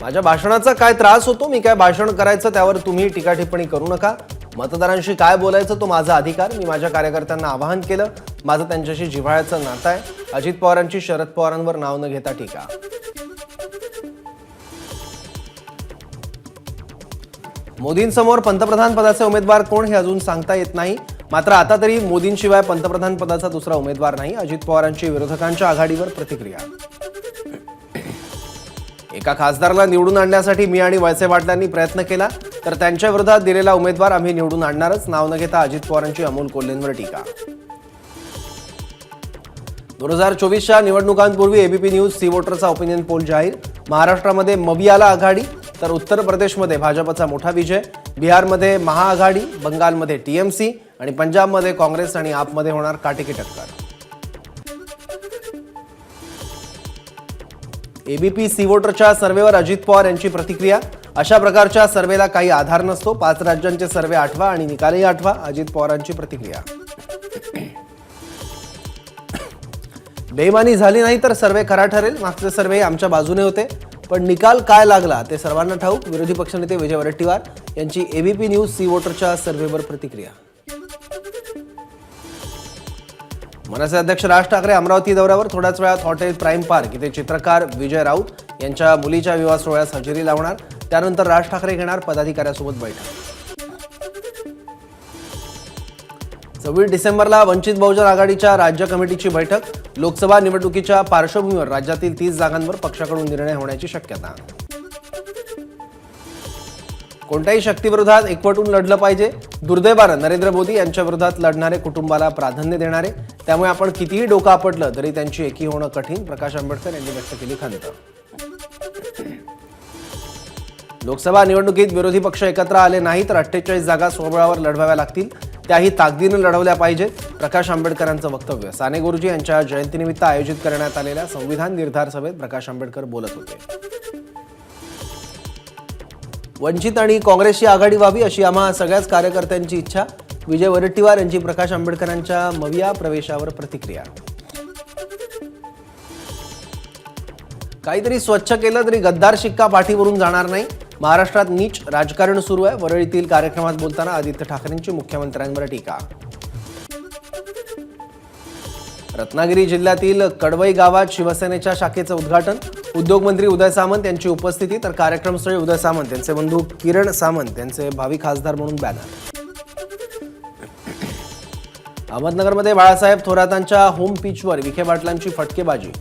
माझ्या भाषणाचा काय त्रास होतो, मी काय भाषण करायचं त्यावर तुम्ही टीका टिप्पणी करू नका. मतदारांशी काय बोलायचं तो माझा अधिकार. मी माझ्या कार्यकर्त्यांना आवाहन केलं. माझं त्यांच्याशी जिव्हाळ्याचं नातं आहे. अजित पवारांची शरद पवारांवर नाव न घेता टीका. मोदींसमोर पंतप्रधान पदाचे उमेदवार कोण हे अजून सांगता येत नाही. मात्र आता तरी मोदींशिवाय पंतप्रधान पदाचा दुसरा उमेदवार नाही. अजित पवारांची विरोधकांच्या आघाडीवर प्रतिक्रिया. एका खासदाराला निवडून आणण्यासाठी मी आणि वळसे पाटलांनी प्रयत्न केला तर त्यांच्या विरोधात दिलेला उमेदवार आम्ही निवडून आणणारच. नाव न घेता अजित पवारांची अमोल कोल्हेंवर टीका. 2024च्या निवडणुकांपूर्वी एबीपी न्यूज सी वोटरचा ओपिनियन पोल जाहीर. महाराष्ट्रामध्ये मवियाला आघाडी तर उत्तर प्रदेशमध्ये भाजपचा मोठा विजय. बिहारमध्ये महाआघाडी, बंगालमध्ये टीएमसी आणि पंजाबमध्ये काँग्रेस आणि आपमध्ये होणार काटेकी टक्कर. एबीपी सी वोटरच्या सर्व्हेवर अजित पवार यांची प्रतिक्रिया. अशा प्रकारच्या सर्व्हेला काही आधार नसतो. 5 राज्यांचे सर्व्हे आठवा आणि निकालही आठवा. अजित पवारांची प्रतिक्रिया. बेईमानी झाली नाही तर सर्व्हे खरा ठरेल. मागचे सर्व्हे आमच्या बाजूने होते पण निकाल काय लागला ते सर्वांना ठाऊक. विरोधी पक्षनेते विजय वडेट्टीवार यांची एबीपी न्यूज सी वोटरच्या सर्व्हेवर प्रतिक्रिया. मनसे अध्यक्ष राज ठाकरे अमरावती दौऱ्यावर. थोड्याच वेळात हॉटेल प्राईम पार्क इथे चित्रकार विजय राऊत यांच्या मुलीच्या विवाह सोहळ्यास हजेरी लावणार. त्यानंतर राज ठाकरे घेणार पदाधिकाऱ्यांसोबत बैठक. 26 डिसेंबरला वंचित बहुजन आघाडीच्या राज्य कमिटीची बैठक. लोकसभा निवडणुकीच्या पार्श्वभूमीवर राज्यातील 30 जागांवर पक्षाकडून निर्णय होण्याची शक्यता. कोणत्याही शक्तीविरोधात एकवटून लढलं पाहिजे. दुर्दैवानं नरेंद्र मोदी यांच्या विरोधात लढणारे कुटुंबाला प्राधान्य देणारे. त्यामुळे आपण कितीही डोकं आपटलं तरी त्यांची एकी होणं कठीण. प्रकाश आंबेडकर यांनी व्यक्त केली खंत. लोकसभा निवडणुकीत विरोधी पक्ष एकत्र आले नाही तर 48 जागा स्वबळावर लढवाव्या लागतील. त्याही ताकदीनं लढवल्या पाहिजेत. प्रकाश आंबेडकरांचं वक्तव्य. साने गुरुजी यांच्या जयंतीनिमित्त आयोजित करण्यात आलेल्या संविधान निर्धार सभेत प्रकाश आंबेडकर बोलत होते. वंचित आणि काँग्रेसची आघाडी व्हावी अशी आम्हा सगळ्याच कार्यकर्त्यांची इच्छा. विजय वडेट्टीवार यांची प्रकाश आंबेडकरांच्या मविया प्रवेशावर प्रतिक्रिया. काहीतरी स्वच्छ केलं तरी गद्दार शिक्का पाठीवरून जाणार नाही. महाराष्ट्रात नीच राजकारण सुरू आहे. वरळीतील कार्यक्रमात बोलताना आदित्य ठाकरेंची मुख्यमंत्र्यांवर टीका. रत्नागिरी जिल्ह्यातील कडवई गावात शिवसेनेच्या शाखेचं उद्घाटन. उद्योगमंत्री उदय सामंत यांची उपस्थिती तर कार्यक्रमस्थळी उदय सामंत यांचे बंधू किरण सामंत यांचे भावी खासदार म्हणून बॅनर. अहमदनगरमध्ये बाळासाहेब थोरातांच्या होम पिचवर विखे पाटलांची फटकेबाजी.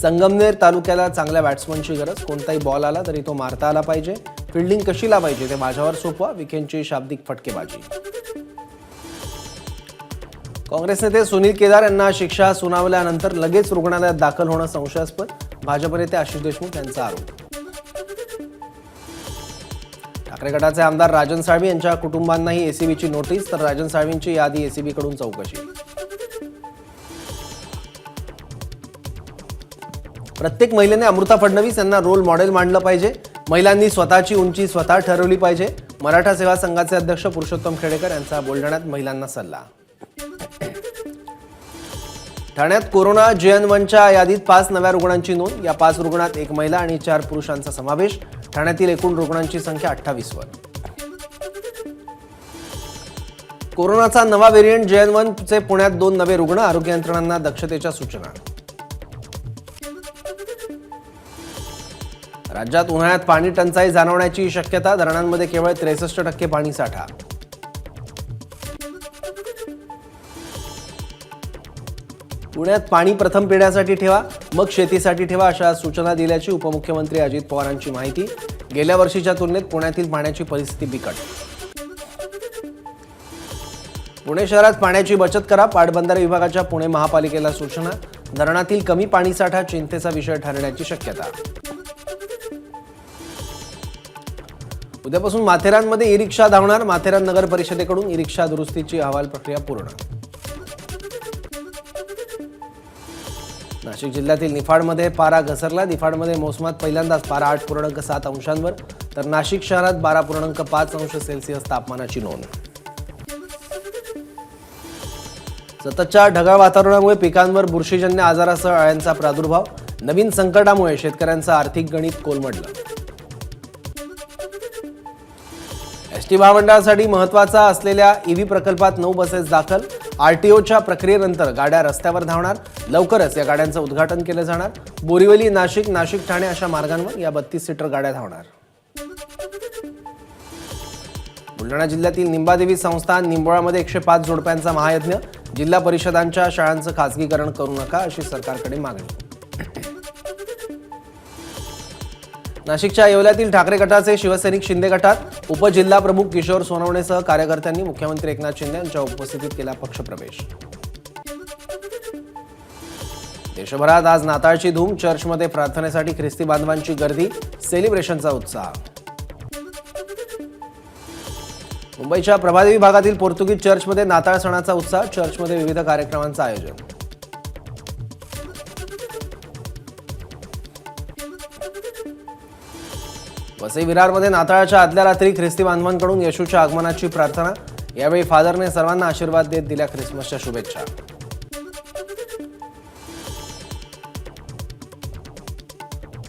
संगमनेर तालुक्याला चांगल्या बॅट्समनची गरज. कोणताही बॉल आला तरी तो मारता आला पाहिजे. फिल्डिंग कशी लावायची ते माझ्यावर सोपवा. विखेंची शाब्दिक फटकेबाजी. काँग्रेस नेते सुनील केदार यांना शिक्षा सुनावल्यानंतर लगेच रुग्णालयात दाखल होणं संशयास्पद. भाजप नेते आशिष देशमुख यांचा आरोप. ठाकरे गटाचे आमदार राजन साळवी यांच्या कुटुंबांनाही एसीबीची नोटीस तर राजन साळवींची यादी एसीबीकडून चौकशी. प्रत्येक महिलेने अमृता फडणवीस यांना रोल मॉडेल मानलं पाहिजे. महिलांनी स्वतःची उंची स्वतः ठरवली पाहिजे. मराठा सेवा संघाचे अध्यक्ष पुरुषोत्तम खेडेकर यांचा बुलढाण्यात महिलांना सल्ला. ठाण्यात कोरोना JN1च्या यादीत 5 नव्या रुग्णांची नोंद. या 5 रुग्णात 1 महिला आणि 4 पुरुषांचा समावेश. ठाण्यातील एकूण रुग्णांची संख्या 28 वर. कोरोनाचा नवा व्हेरियंट JN1चे पुण्यात 2 नवे रुग्ण. आरोग्य यंत्रणांना दक्षतेच्या सूचना. राज्यात उन्हाळ्यात पाणी टंचाई जाणवण्याची शक्यता. धरणांमध्ये केवळ 63% पाणी साठा. पुण्यात पाणी प्रथम पिण्यासाठी ठेवा मग शेतीसाठी ठेवा अशा सूचना दिल्याची उपमुख्यमंत्री अजित पवारांची माहिती. गेल्या वर्षीच्या तुलनेत पुण्यातील पाण्याची परिस्थिती बिकट. पुणे शहरात पाण्याची बचत करा. पाटबंधारे विभागाच्या पुणे महापालिकेला सूचना. धरणातील कमी पाणीसाठा चिंतेचा विषय ठरण्याची शक्यता. उद्यापासून माथेरानमध्ये ई रिक्षा धावणार. माथेरान नगर परिषदेकडून ई रिक्षा दुरुस्तीची अहवाल प्रक्रिया पूर्ण. नाशिक जिल्ह्यातील निफाडमध्ये पारा घसरला. निफाडमध्ये मोसमात पहिल्यांदाच पारा 8.7 अंशांवर तर नाशिक शहरात 12.5 अंश सेल्सिअस तापमानाची नोंद. सततच्या ढगाळ वातावरणामुळे पिकांवर बुरशीजन्य आजारासह अळ्यांचा प्रादुर्भाव. नवीन संकटामुळे शेतकऱ्यांचं आर्थिक गणित कोलमडलं. एसटी महामंडळासाठी महत्त्वाचा असलेल्या ईव्ही प्रकल्पात 9 बसेस दाखल. आरटीओच्या प्रक्रियेनंतर गाड्या रस्त्यावर धावणार. लवकरच या गाड्यांचं उद्घाटन केलं जाणार. बोरिवली, नाशिक, नाशिक ठाणे अशा मार्गांवर या 32 सीटर गाड्या धावणार. बुलढाणा जिल्ह्यातील निंबादेवी संस्थान निंबोळामध्ये 105 जोडप्यांचा महायज्ञ. जिल्हा परिषदांच्या शाळांचं खासगीकरण करू नका अशी सरकारकडे मागणी. नाशिकच्या येवल्यातील ठाकरे गटाचे शिवसैनिक शिंदे गटात. उपजिल्हाप्रमुख किशोर सोनवणेसह कार्यकर्त्यांनी मुख्यमंत्री एकनाथ शिंदे यांच्या उपस्थितीत केला पक्षप्रवेश. देशभरात आज नाताळची धूम. चर्चमध्ये प्रार्थनेसाठी ख्रिस्ती बांधवांची गर्दी. सेलिब्रेशनचा उत्साह. मुंबईच्या प्रभादेवी भागातील पोर्तुगीज चर्चमध्ये नाताळ सणाचा उत्साह. चर्चमध्ये विविध कार्यक्रमांचं आयोजन. वसई विरारमध्ये नाताळाच्या आदल्या रात्री ख्रिस्ती बांधवांकडून येशूच्या आगमनाची प्रार्थना. यावेळी फादरने सर्वांना आशीर्वाद देत दिल्या ख्रिसमसच्या शुभेच्छा.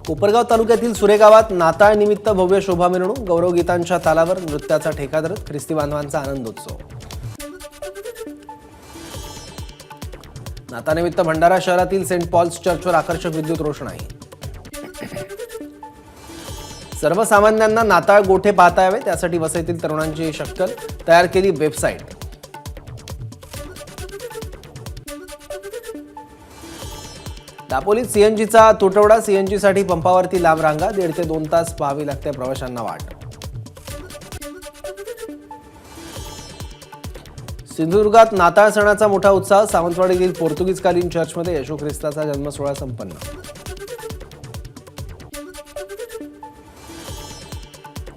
कोपरगाव तालुक्यातील सुरे गावात नाताळ निमित्त भव्य शोभा मिरवणूक. गौरवगीतांच्या तालावर नृत्याचा ठेका धरत ख्रिस्ती बांधवांचा आनंदोत्सव. नाताळनिमित्त भंडारा शहरातील सेंट पॉल्स चर्चवर आकर्षक विद्युत रोषणाई. सर्वसामान्यांना नाताळ गोठे पाहता यावे त्यासाठी वसईतील तरुणांची शक्कल. तयार केली वेबसाईट. दापोलीत सीएनजीचा तुटवडा. सीएनजीसाठी पंपावरती लांब रांगा. 1.5 ते 2 तास पाहावी लागते प्रवाशांना वाट. सिंधुदुर्गात नाताळ सणाचा मोठा उत्साह. सावंतवाडीतील पोर्तुगीजकालीन चर्चमध्ये येशू ख्रिस्ताचा जन्मसोहळा संपन्न.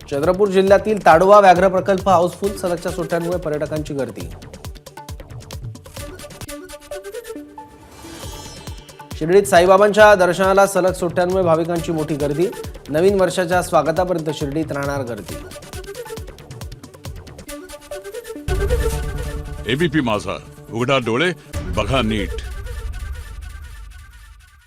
चंद्रपूर जिल्ह्यातील ताडोबा व्याघ्र प्रकल्प हाऊसफुल. सलगच्या सुट्ट्यांमुळे पर्यटकांची गर्दी. शिर्डीत साईबाबांच्या दर्शनाला सलग सुट्ट्यांमुळे भाविकांची मोठी गर्दी. नवीन वर्षाच्या स्वागतापर्यंत शिर्डीत राहणार गर्दी. एबीपी माझा, उघडा डोळे बघा नीट.